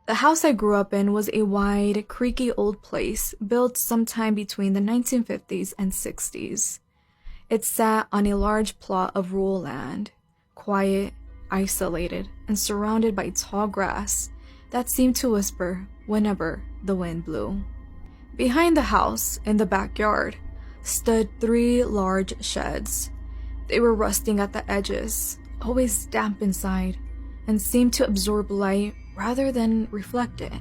The house I grew up in was a wide, creaky old place built sometime between the 1950s and 60s. It sat on a large plot of rural land, quiet, isolated, and surrounded by tall grass that seemed to whisper whenever the wind blew. Behind the house, in the backyard, stood 3 large sheds. They were rusting at the edges, always damp inside, and seemed to absorb light rather than reflect it.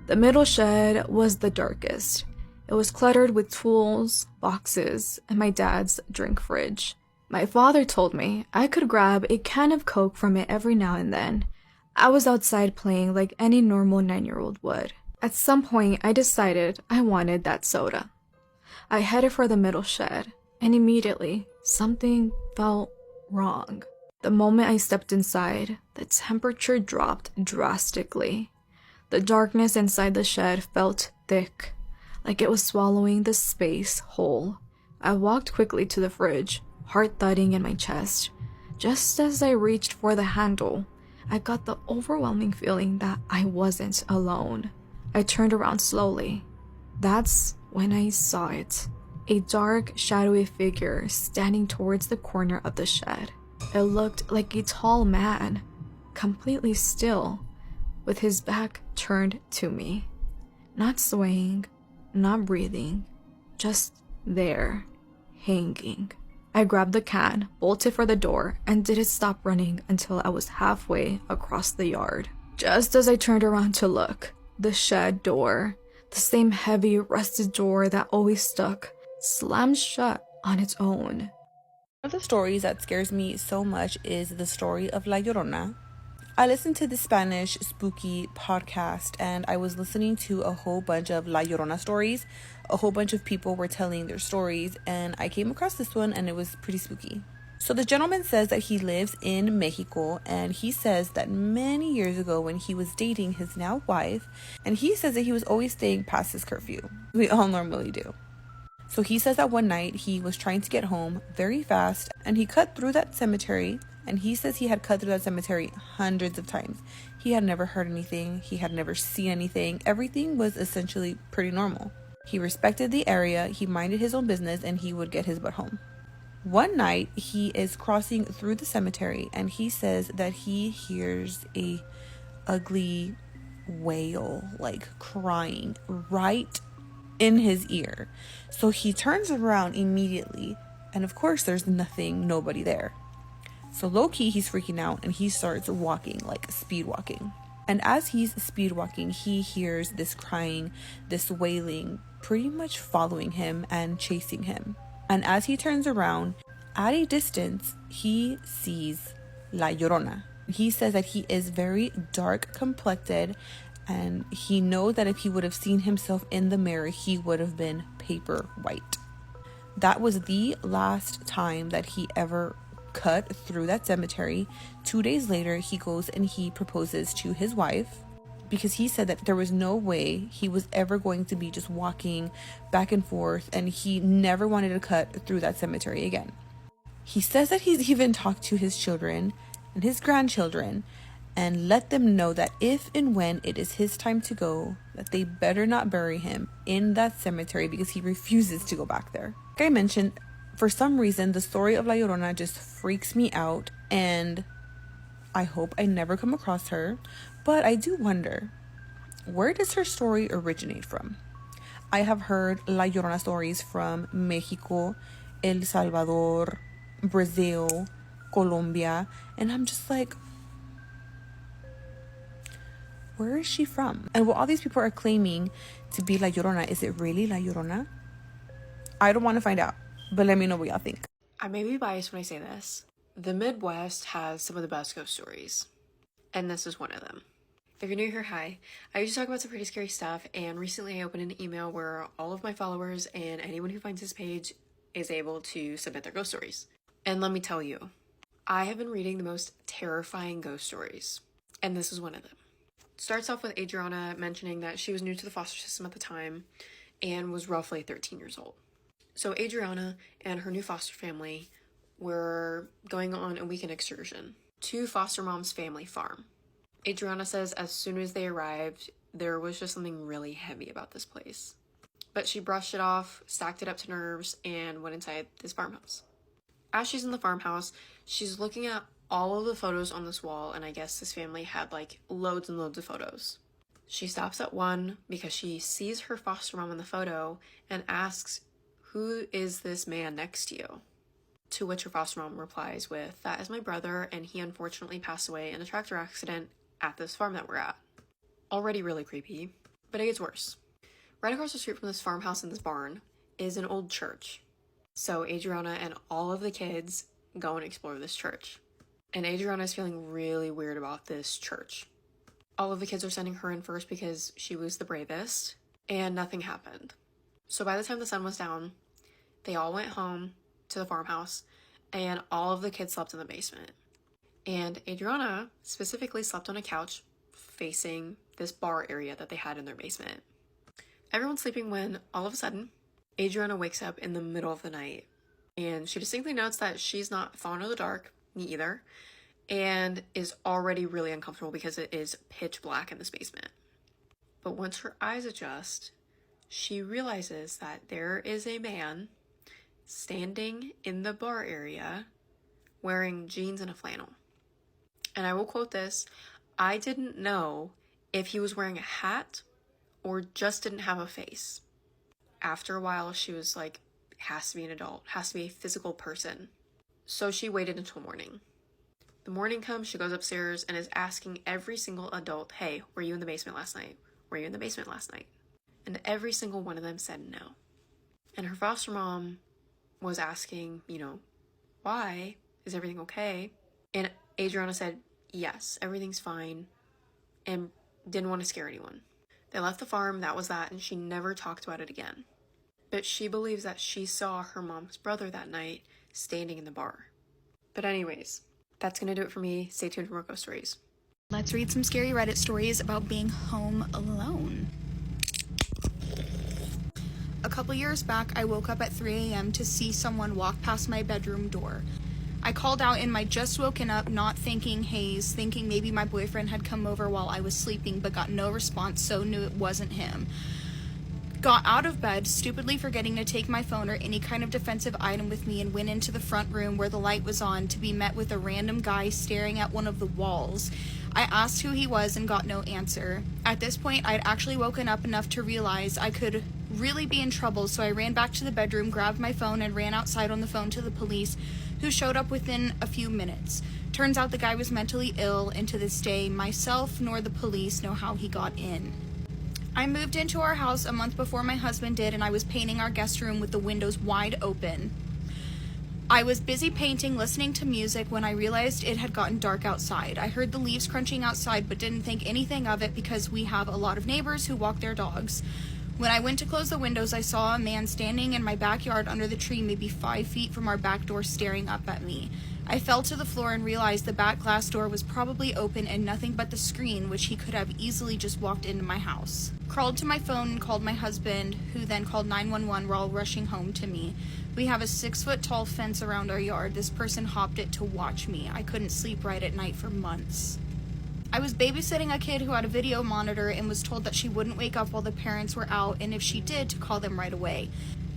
The middle shed was the darkest. It was cluttered with tools, boxes, and my dad's drink fridge. My father told me I could grab a can of Coke from it every now and then. I was outside playing like any normal 9-year-old would. At some point, I decided I wanted that soda. I headed for the middle shed, and immediately, something felt wrong. The moment I stepped inside, the temperature dropped drastically. The darkness inside the shed felt thick, like it was swallowing the space whole. I walked quickly to the fridge, heart thudding in my chest. Just as I reached for the handle, I got the overwhelming feeling that I wasn't alone. I turned around slowly. That's when I saw it. A dark, shadowy figure standing towards the corner of the shed. It looked like a tall man, completely still, with his back turned to me. Not swaying, not breathing, just there, hanging. I grabbed the can, bolted for the door, and didn't stop running until I was halfway across the yard. Just as I turned around to look, the shed door, the same heavy, rusted door that always stuck, slammed shut on its own. One of the stories that scares me so much is the story of La Llorona. I listened to the Spanish spooky podcast, and I was listening to a whole bunch of La Llorona stories. A whole bunch of people were telling their stories, and I came across this one, and it was pretty spooky. So the gentleman says that he lives in Mexico, and he says that many years ago when he was dating his now wife, and he says that he was always staying past his curfew. We all normally do. So he says that one night he was trying to get home very fast, and he cut through that cemetery, and he says he had cut through that cemetery hundreds of times. He had never heard anything. He had never seen anything. Everything was essentially pretty normal. He respected the area, he minded his own business, and he would get his butt home. One night, he is crossing through the cemetery, and he says that he hears a ugly wail, like crying, right in his ear. So he turns around immediately, and of course there's nobody there. So low-key he's freaking out, and he starts walking, like speed walking. And as he's speed walking, he hears this crying, this wailing, pretty much following him and chasing him. And as he turns around, at a distance, he sees La Llorona. He says that he is very dark complected, and he knows that if he would have seen himself in the mirror, he would have been paper white. That was the last time that he ever cut through that cemetery. 2 days later, he goes and he proposes to his wife, because he said that there was no way he was ever going to be just walking back and forth, and he never wanted to cut through that cemetery again. He says that he's even talked to his children and his grandchildren and let them know that if and when it is his time to go, that they better not bury him in that cemetery, because he refuses to go back there. Like I mentioned, for some reason, the story of La Llorona just freaks me out, and I hope I never come across her. But I do wonder, where does her story originate from? I have heard La Llorona stories from Mexico, El Salvador, Brazil, Colombia, and I'm just like, where is she from? And what all these people are claiming to be La Llorona, is it really La Llorona? I don't want to find out, but let me know what y'all think. I may be biased when I say this. The Midwest has some of the best ghost stories, and this is one of them. If you're new here, hi. I usually talk about some pretty scary stuff, and recently I opened an email where all of my followers and anyone who finds this page is able to submit their ghost stories. And let me tell you, I have been reading the most terrifying ghost stories, and this is one of them. It starts off with Adriana mentioning that she was new to the foster system at the time and was roughly 13 years old. So Adriana and her new foster family were going on a weekend excursion to foster mom's family farm. Adriana says as soon as they arrived, there was just something really heavy about this place. But she brushed it off, stacked it up to nerves, and went inside this farmhouse. As she's in the farmhouse, she's looking at all of the photos on this wall, and I guess this family had like loads and loads of photos. She stops at one because she sees her foster mom in the photo and asks, "Who is this man next to you?" To which her foster mom replies with, "That is my brother, and he unfortunately passed away in a tractor accident at this farm that we're at." Already really creepy, but it gets worse. Right across the street from this farmhouse and this barn is an old church. So Adriana and all of the kids go and explore this church. And Adriana is feeling really weird about this church. All of the kids are sending her in first because she was the bravest, and nothing happened. So by the time the sun was down, they all went home to the farmhouse, and all of the kids slept in the basement. And Adriana specifically slept on a couch facing this bar area that they had in their basement. Everyone's sleeping when, all of a sudden, Adriana wakes up in the middle of the night, and she distinctly notes that she's not fond of the dark, me either, and is already really uncomfortable because it is pitch black in this basement. But once her eyes adjust, she realizes that there is a man standing in the bar area wearing jeans and a flannel. And I will quote this, "I didn't know if he was wearing a hat or just didn't have a face." After a while, she was like, has to be an adult, has to be a physical person. So she waited until morning. The morning comes, she goes upstairs and is asking every single adult, "Hey, were you in the basement last night? Were you in the basement last night?" And every single one of them said no. And her foster mom was asking, why? Is everything okay? And Adriana said, yes, everything's fine, and didn't want to scare anyone. They left the farm, that was that, and she never talked about it again. But she believes that she saw her mom's brother that night standing in the bar. But anyways, that's going to do it for me. Stay tuned for more ghost stories. Let's read some scary Reddit stories about being home alone. A couple years back, I woke up at 3 a.m. to see someone walk past my bedroom door. I called out in my just woken up, not thinking haze, thinking maybe my boyfriend had come over while I was sleeping, but got no response, so knew it wasn't him. Got out of bed, stupidly forgetting to take my phone or any kind of defensive item with me, and went into the front room where the light was on to be met with a random guy staring at one of the walls. I asked who he was and got no answer. At this point, I'd actually woken up enough to realize I could really be in trouble, so I ran back to the bedroom, grabbed my phone, and ran outside on the phone to the police, who showed up within a few minutes. Turns out the guy was mentally ill, and to this day, myself nor the police know how he got in. I moved into our house a month before my husband did, and I was painting our guest room with the windows wide open. I was busy painting, listening to music, when I realized it had gotten dark outside. I heard the leaves crunching outside, but didn't think anything of it because we have a lot of neighbors who walk their dogs. When I went to close the windows, I saw a man standing in my backyard under the tree, maybe 5 feet from our back door, staring up at me. I fell to the floor and realized the back glass door was probably open and nothing but the screen, which he could have easily just walked into my house. Crawled to my phone and called my husband, who then called 911 while rushing home to me. We have a 6-foot-tall fence around our yard. This person hopped it to watch me. I couldn't sleep right at night for months. I was babysitting a kid who had a video monitor and was told that she wouldn't wake up while the parents were out, and if she did, to call them right away.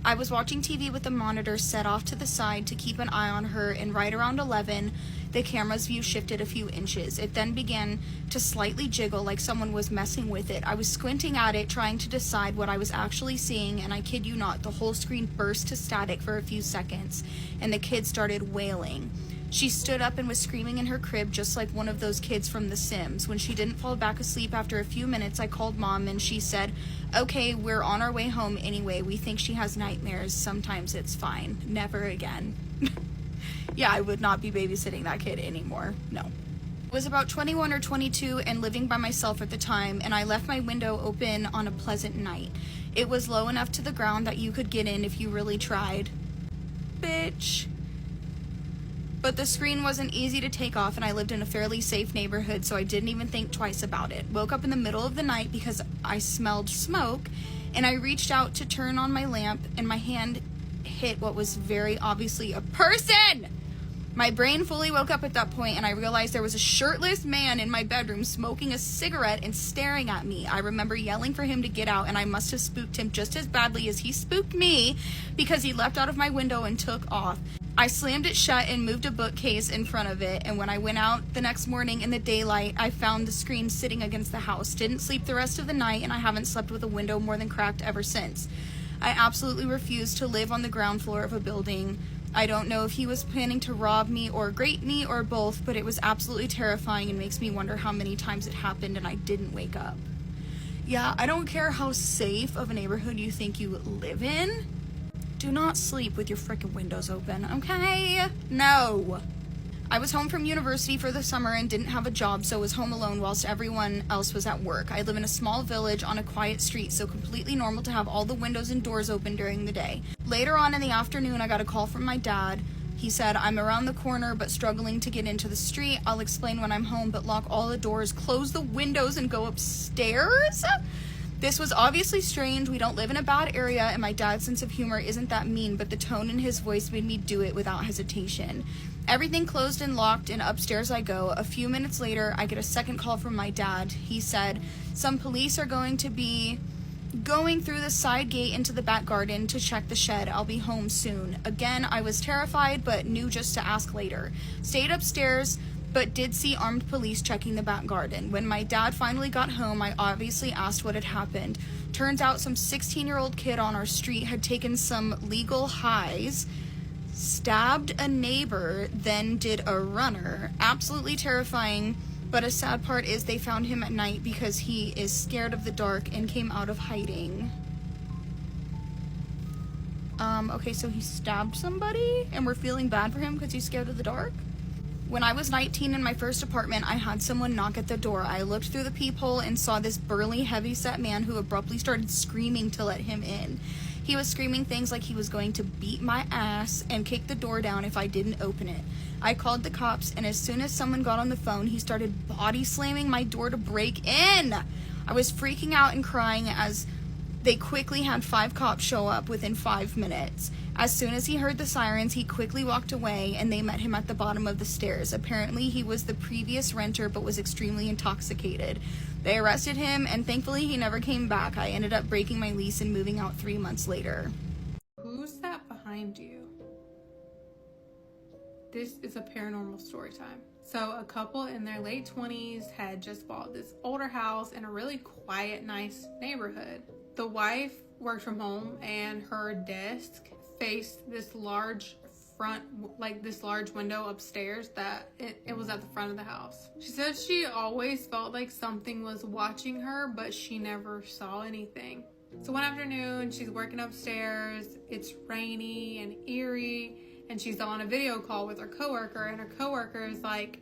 I was watching TV with the monitor set off to the side to keep an eye on her, and right around 11, the camera's view shifted a few inches. It then began to slightly jiggle like someone was messing with it. I was squinting at it, trying to decide what I was actually seeing, and I kid you not, the whole screen burst to static for a few seconds, and the kid started wailing. She stood up and was screaming in her crib just like one of those kids from The Sims. When she didn't fall back asleep after a few minutes, I called Mom and she said, "Okay, we're on our way home anyway. We think she has nightmares. Sometimes it's fine. Never again." Yeah, I would not be babysitting that kid anymore. No. I was about 21 or 22 and living by myself at the time, and I left my window open on a pleasant night. It was low enough to the ground that you could get in if you really tried. Bitch. But the screen wasn't easy to take off, and I lived in a fairly safe neighborhood, so I didn't even think twice about it. Woke up in the middle of the night because I smelled smoke, and I reached out to turn on my lamp, and my hand hit what was very obviously a person! My brain fully woke up at that point, and I realized there was a shirtless man in my bedroom smoking a cigarette and staring at me. I remember yelling for him to get out, and I must have spooked him just as badly as he spooked me, because he leapt out of my window and took off. I slammed it shut and moved a bookcase in front of it, and when I went out the next morning in the daylight, I found the screen sitting against the house. Didn't sleep the rest of the night, and I haven't slept with a window more than cracked ever since. I absolutely refuse to live on the ground floor of a building. I don't know if he was planning to rob me or grape me or both, but it was absolutely terrifying and makes me wonder how many times it happened and I didn't wake up. Yeah, I don't care how safe of a neighborhood you think you live in. Do not sleep with your frickin' windows open, okay? No. I was home from university for the summer and didn't have a job, so was home alone whilst everyone else was at work. I live in a small village on a quiet street, so completely normal to have all the windows and doors open during the day. Later on in the afternoon, I got a call from my dad. He said, I'm around the corner but struggling to get into the street. I'll explain when I'm home, but lock all the doors, close the windows, and go upstairs? This was obviously strange. We don't live in a bad area, and my dad's sense of humor isn't that mean, but the tone in his voice made me do it without hesitation. Everything closed and locked, and upstairs I go. A few minutes later, I get a second call from my dad. He said, some police are going to be going through the side gate into the back garden to check the shed. I'll be home soon. Again, I was terrified, but knew just to ask later. Stayed upstairs, but did see armed police checking the back garden. When my dad finally got home, I obviously asked what had happened. Turns out some 16-year-old kid on our street had taken some legal highs, stabbed a neighbor, then did a runner. Absolutely terrifying, but a sad part is they found him at night because he is scared of the dark and came out of hiding. Okay, so he stabbed somebody, and we're feeling bad for him because he's scared of the dark? When I was 19 in my first apartment, I had someone knock at the door. I looked through the peephole and saw this burly, heavy-set man who abruptly started screaming to let him in. He was screaming things like he was going to beat my ass and kick the door down if I didn't open it. I called the cops, and as soon as someone got on the phone, he started body slamming my door to break in. I was freaking out and crying as they quickly had 5 cops show up within 5 minutes. As soon as he heard the sirens, he quickly walked away, and they met him at the bottom of the stairs. Apparently, he was the previous renter but was extremely intoxicated. They arrested him, and thankfully he never came back. I ended up breaking my lease and moving out 3 months later. Who's that behind you? This is a paranormal story time. So a couple in their late 20s had just bought this older house in a really quiet, nice neighborhood. The wife worked from home, and her desk faced this large large window upstairs that it was at the front of the house. She said she always felt like something was watching her, but she never saw anything. So one afternoon, she's working upstairs. It's rainy and eerie, and she's on a video call with her coworker, and her coworker is like,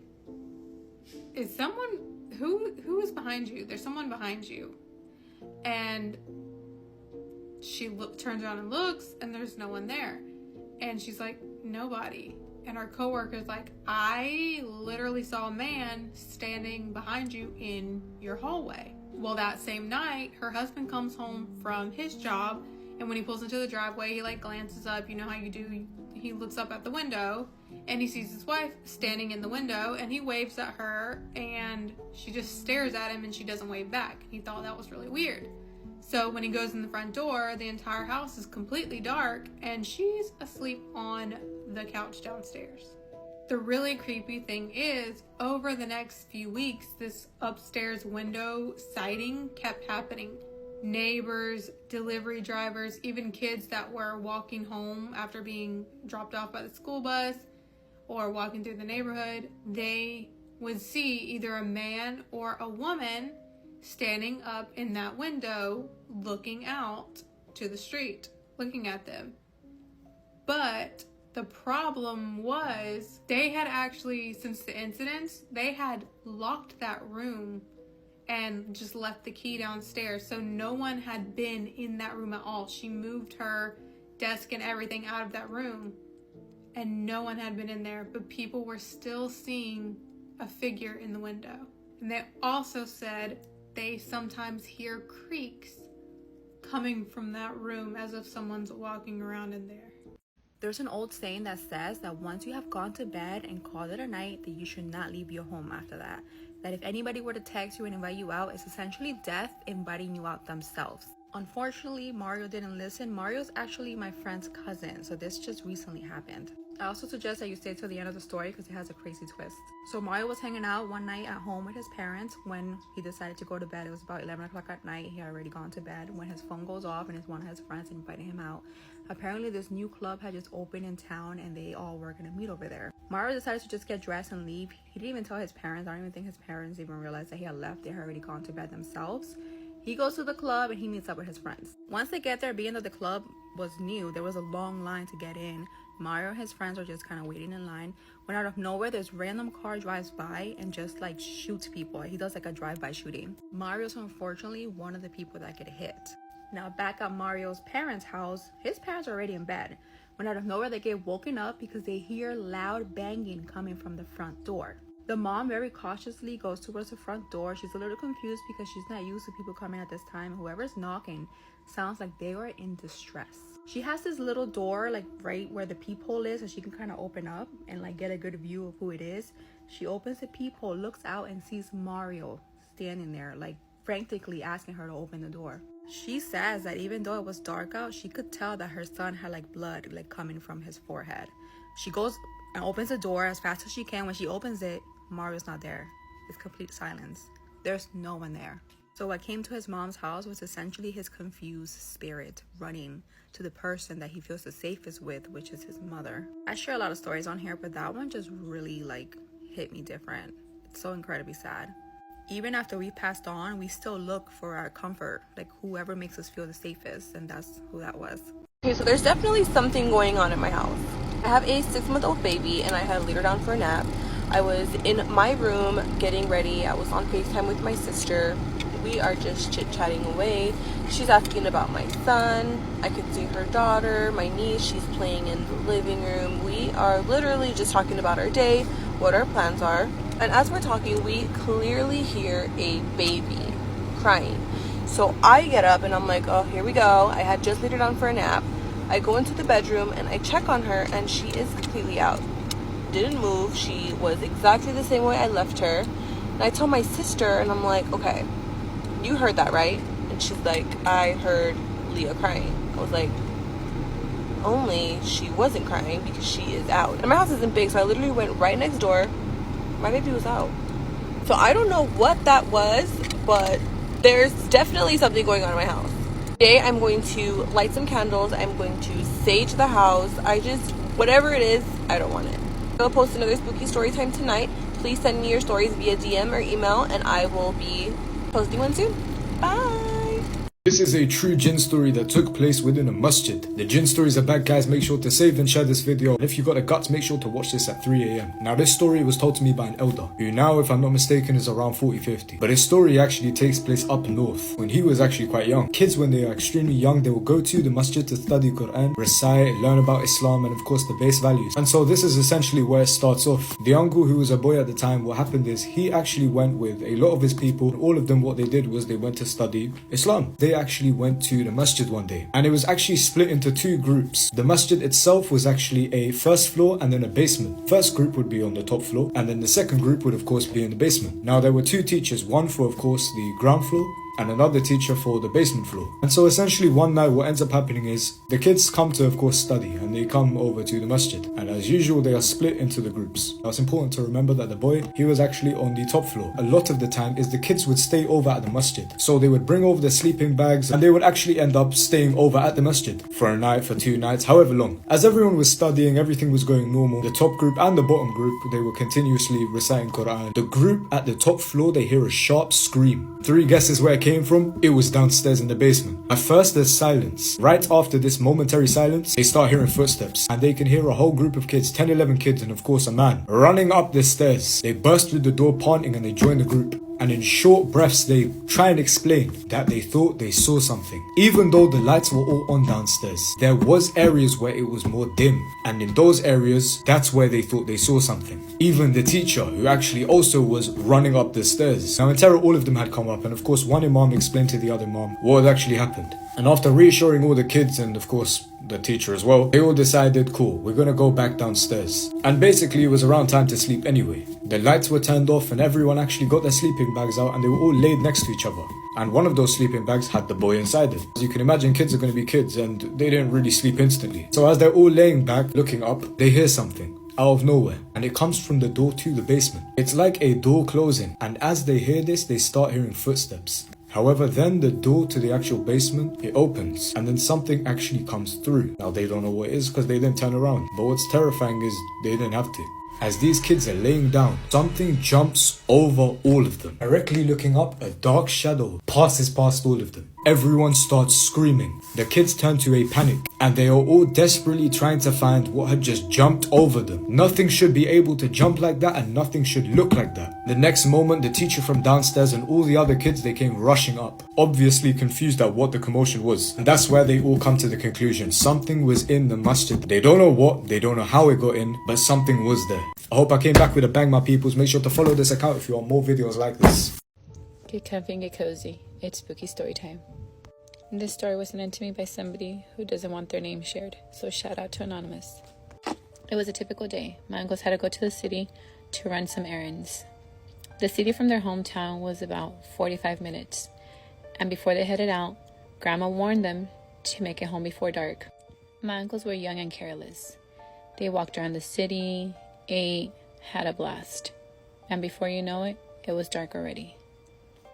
is someone, who is behind you? There's someone behind you. And she turns around and looks, and there's no one there. And she's like, nobody. And our coworker's like, I literally saw a man standing behind you in your hallway. Well, that same night, her husband comes home from his job, and when he pulls into the driveway, he glances up. You know how you do. He looks up at the window, and he sees his wife standing in the window, and he waves at her, and she just stares at him, and she doesn't wave back. He thought that was really weird. So when he goes in the front door, the entire house is completely dark, and she's asleep on the couch downstairs. The really creepy thing is, over the next few weeks, this upstairs window sighting kept happening. Neighbors, delivery drivers, even kids that were walking home after being dropped off by the school bus or walking through the neighborhood, they would see either a man or a woman standing up in that window looking out to the street, looking at them. But the problem was they had actually, since the incidents, they had locked that room and just left the key downstairs, so no one had been in that room at all. She moved her desk and everything out of that room, and no one had been in there, but people were still seeing a figure in the window. And they also said they sometimes hear creaks coming from that room as if someone's walking around in there. There's an old saying that says that once you have gone to bed and called it a night, that you should not leave your home after that. That if anybody were to text you and invite you out, it's essentially death inviting you out themselves. Unfortunately, Mario didn't listen. Mario's actually my friend's cousin, so this just recently happened. I also suggest that you stay till the end of the story because it has a crazy twist. So Mario was hanging out one night at home with his parents when he decided to go to bed. It was about 11 o'clock at night. He had already gone to bed when his phone goes off and it's one of his friends inviting him out. Apparently this new club had just opened in town and they all were gonna meet over there. Mario decided to just get dressed and leave. He didn't even tell his parents. I don't even think his parents even realized that he had left. They had already gone to bed themselves. He goes to the club and he meets up with his friends. Once they get there, being that the club was new, there was a long line to get in. Mario and his friends are just kind of waiting in line when out of nowhere this random car drives by and just like shoots people. He does like a drive-by shooting. Mario's unfortunately one of the people that get hit. Now back at Mario's parents' house, his parents are already in bed when out of nowhere they get woken up because they hear loud banging coming from the front door. The mom very cautiously goes towards the front door. She's a little confused because she's not used to people coming at this time. Whoever's knocking sounds like they are in distress. She has this little door like right where the peephole is so she can kind of open up and like get a good view of who it is. She opens the peephole, looks out and sees Mario standing there like frantically asking her to open the door. She says that even though it was dark out, she could tell that her son had like blood like coming from his forehead. She goes and opens the door as fast as she can. When she opens it, Mario's not there. It's complete silence. There's no one there. So what came to his mom's house was essentially his confused spirit running to the person that he feels the safest with, which is his mother. I share a lot of stories on here, but that one just really like hit me different. It's so incredibly sad. Even after we passed on, we still look for our comfort, like whoever makes us feel the safest, and that's who that was. Okay, so there's definitely something going on in my house. I have a 6-month-old baby and I had laid her down for a nap. I was in my room getting ready. I was on FaceTime with my sister. We are just chit-chatting away. She's asking about my son. I could see her daughter, my niece. She's playing in the living room. We are literally just talking about our day, what our plans are. And as we're talking, we clearly hear a baby crying. So I get up and I'm like, oh, here we go. I had just laid her down for a nap. I go into the bedroom and I check on her and she is completely out. Didn't move. She was exactly the same way I left her. And I tell my sister and I'm like, okay, you heard that, right? And she's like, I heard Leah crying. I was like, only she wasn't crying because she is out. And my house isn't big, so I literally went right next door. My baby was out. So I don't know what that was, but there's definitely something going on in my house. Today I'm going to light some candles. I'm going to sage the house. Whatever it is, I don't want it. I'll post another spooky story time tonight. Please send me your stories via DM or email and I will be posting one soon. Bye! This is a true jinn story that took place within a masjid. The jinn stories are back, guys. Make sure to save and share this video. And if you got the guts, make sure to watch this at 3 AM. Now this story was told to me by an elder, who now, if I'm not mistaken, is around 40-50. But his story actually takes place up north, when he was actually quite young. Kids, when they are extremely young, they will go to the masjid to study Quran, recite, learn about Islam, and of course the base values. And so this is essentially where it starts off. The uncle, who was a boy at the time, what happened is he actually went with a lot of his people. All of them, what they did was they went to study Islam. They actually went to the masjid one day, and it was actually split into two groups. The masjid itself was actually a first floor and then a basement. First group would be on the top floor, and then the second group would of course be in the basement. Now there were two teachers, one for of course the ground floor and another teacher for the basement floor. And so essentially one night what ends up happening is the kids come to of course study, and they come over to the masjid, and as usual they are split into the groups. Now it's important to remember that the boy, he was actually on the top floor. A lot of the time is the kids would stay over at the masjid, so they would bring over their sleeping bags and they would actually end up staying over at the masjid for a night, for 2 nights, however long. As everyone was studying, everything was going normal. The top group and the bottom group, they were continuously reciting Quran. The group at the top floor, they hear a sharp scream. 3 guesses where it came from. It was downstairs in the basement. At first there's silence. Right after this momentary silence, they start hearing footsteps, and they can hear a whole group of kids, 10-11 kids, and of course a man, running up the stairs. They burst through the door panting and they join the group. And in short breaths, they try and explain that they thought they saw something. Even though the lights were all on downstairs, there was areas where it was more dim. And in those areas, that's where they thought they saw something. Even the teacher, who actually also was running up the stairs. Now in terror, all of them had come up, and of course one imam explained to the other imam what had actually happened. And after reassuring all the kids and of course the teacher as well, they all decided, cool, we're gonna go back downstairs. And basically it was around time to sleep anyway. The lights were turned off and everyone actually got their sleeping bags out and they were all laid next to each other. And one of those sleeping bags had the boy inside it. As you can imagine, kids are going to be kids and they didn't really sleep instantly. So as they're all laying back, looking up, they hear something out of nowhere, and it comes from the door to the basement. It's like a door closing, and as they hear this, they start hearing footsteps. However, then the door to the actual basement, it opens, and then something actually comes through. Now they don't know what it is because they didn't turn around, but what's terrifying is they didn't have to. As these kids are laying down, something jumps over all of them. Directly looking up, a dark shadow passes past all of them. Everyone starts screaming. The kids turn to a panic, and they are all desperately trying to find what had just jumped over them. Nothing should be able to jump like that, and nothing should look like that. The next moment, the teacher from downstairs and all the other kids, they came rushing up, obviously confused at what the commotion was. And that's where they all come to the conclusion. Something was in the masjid. They don't know what, they don't know how it got in, but something was there. I hope I came back with a bang, my peoples. Make sure to follow this account if you want more videos like this. Get comfy and get cozy. It's spooky story time. This story was sent in to me by somebody who doesn't want their name shared, so shout out to Anonymous. It was a typical day. My uncles had to go to the city to run some errands. The city from their hometown was about 45 minutes, and before they headed out, Grandma warned them to make it home before dark. My uncles were young and careless. They walked around the city, ate, had a blast, and before you know it, it was dark already.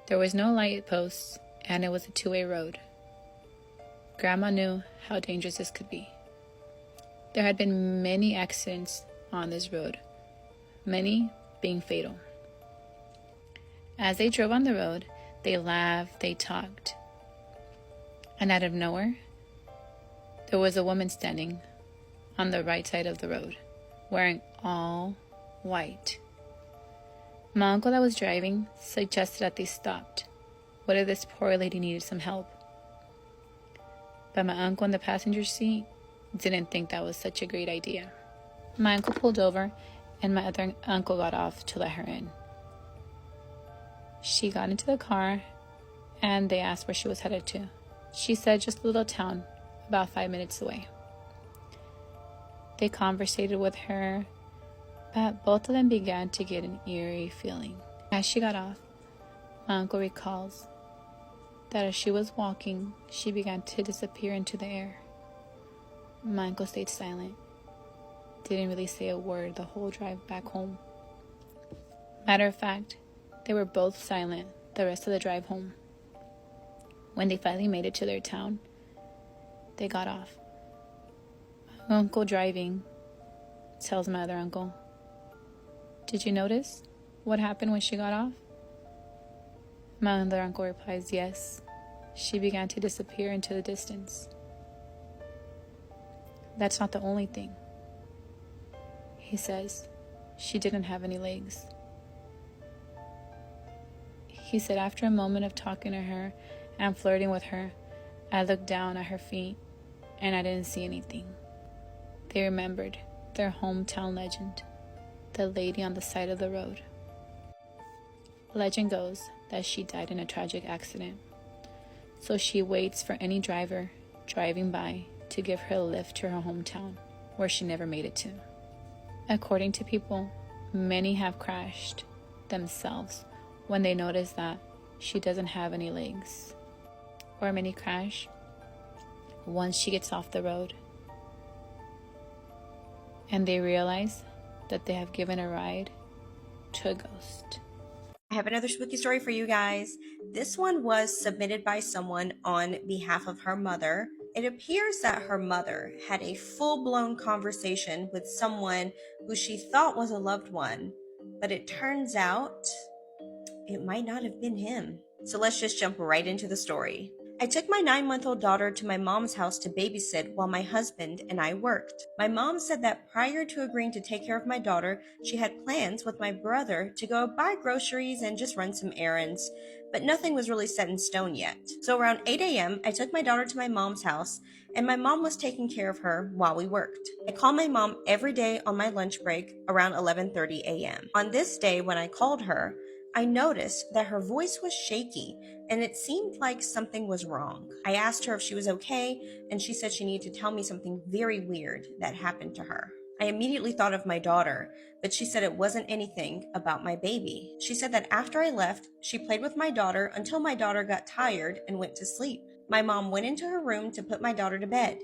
There was no light posts, and it was a two-way road. Grandma knew how dangerous this could be. There had been many accidents on this road, many being fatal. As they drove on the road, they laughed, they talked. And out of nowhere, there was a woman standing on the right side of the road, wearing all white. My uncle that was driving suggested that they stopped. What if this poor lady needed some help? But my uncle in the passenger seat didn't think that was such a great idea. My uncle pulled over and my other uncle got off to let her in. She got into the car and they asked where she was headed to. She said just a little town about 5 minutes away. They conversated with her, but both of them began to get an eerie feeling. As she got off, my uncle recalls that as she was walking, she began to disappear into the air. My uncle stayed silent, didn't really say a word the whole drive back home. Matter of fact, they were both silent the rest of the drive home. When they finally made it to their town, they got off. My uncle driving tells my other uncle, "Did you notice what happened when she got off?" My other uncle replies, "Yes." She began to disappear into the distance. That's not the only thing. He says, she didn't have any legs. He said after a moment of talking to her and flirting with her, I looked down at her feet and I didn't see anything. They remembered their hometown legend, the lady on the side of the road. Legend goes that she died in a tragic accident, so she waits for any driver driving by to give her a lift to her hometown, where she never made it to. According to people, many have crashed themselves when they notice that she doesn't have any legs. Or many crash once she gets off the road and they realize that they have given a ride to a ghost. I have another spooky story for you guys. This one was submitted by someone on behalf of her mother. It appears that her mother had a full-blown conversation with someone who she thought was a loved one, but it turns out it might not have been him. So let's just jump right into the story. I took my 9-month-old daughter to my mom's house to babysit while my husband and I worked. My mom said that prior to agreeing to take care of my daughter, she had plans with my brother to go buy groceries and just run some errands, but nothing was really set in stone yet. So around 8 a.m., I took my daughter to my mom's house, and my mom was taking care of her while we worked. I call my mom every day on my lunch break around 11:30 a.m. On this day, when I called her, I noticed that her voice was shaky, and it seemed like something was wrong. I asked her if she was okay, and she said she needed to tell me something very weird that happened to her. I immediately thought of my daughter, but she said it wasn't anything about my baby. She said that after I left, she played with my daughter until my daughter got tired and went to sleep. My mom went into her room to put my daughter to bed.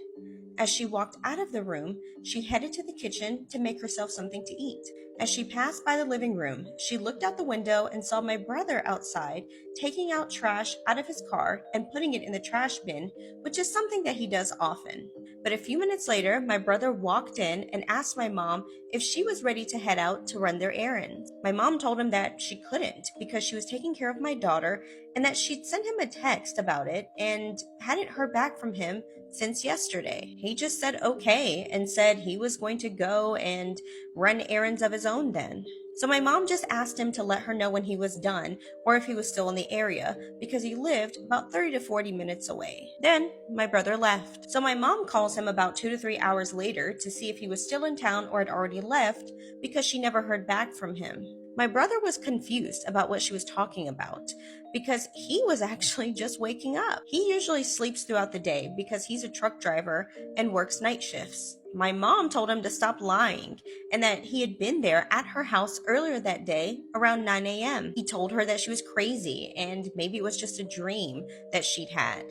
As she walked out of the room, she headed to the kitchen to make herself something to eat. As she passed by the living room, she looked out the window and saw my brother outside taking out trash out of his car and putting it in the trash bin, which is something that he does often. But a few minutes later, my brother walked in and asked my mom if she was ready to head out to run their errands. My mom told him that she couldn't because she was taking care of my daughter and that she'd sent him a text about it and hadn't heard back from him since yesterday. He just said okay and said he was going to go and run errands of his own then. So my mom just asked him to let her know when he was done or if he was still in the area because he lived about 30 to 40 minutes away. Then my brother left. So my mom calls him about 2 to 3 hours later to see if he was still in town or had already left because she never heard back from him. My brother was confused about what she was talking about because he was actually just waking up. He usually sleeps throughout the day because he's a truck driver and works night shifts. My mom told him to stop lying and that he had been there at her house earlier that day around 9 a.m. He told her that she was crazy and maybe it was just a dream that she'd had.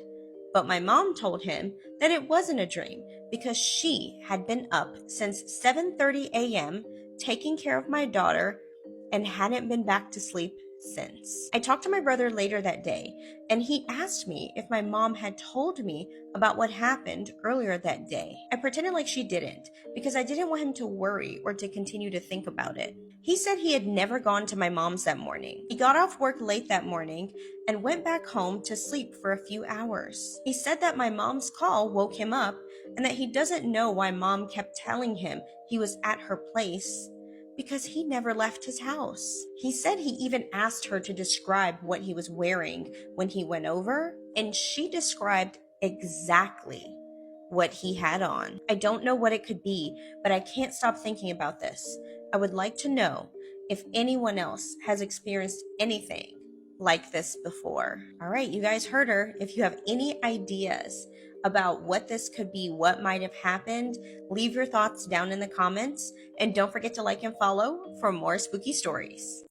But my mom told him that it wasn't a dream because she had been up since 7:30 a.m. taking care of my daughter and hadn't been back to sleep since. I talked to my brother later that day, and he asked me if my mom had told me about what happened earlier that day. I pretended like she didn't, because I didn't want him to worry or to continue to think about it. He said he had never gone to my mom's that morning. He got off work late that morning and went back home to sleep for a few hours. He said that my mom's call woke him up and that he doesn't know why mom kept telling him he was at her place because he never left his house. He said he even asked her to describe what he was wearing when he went over, and she described exactly what he had on. I don't know what it could be, but I can't stop thinking about this. I would like to know if anyone else has experienced anything like this before. All right, you guys heard her. If you have any ideas about what this could be, what might have happened, leave your thoughts down in the comments, and don't forget to like and follow for more spooky stories.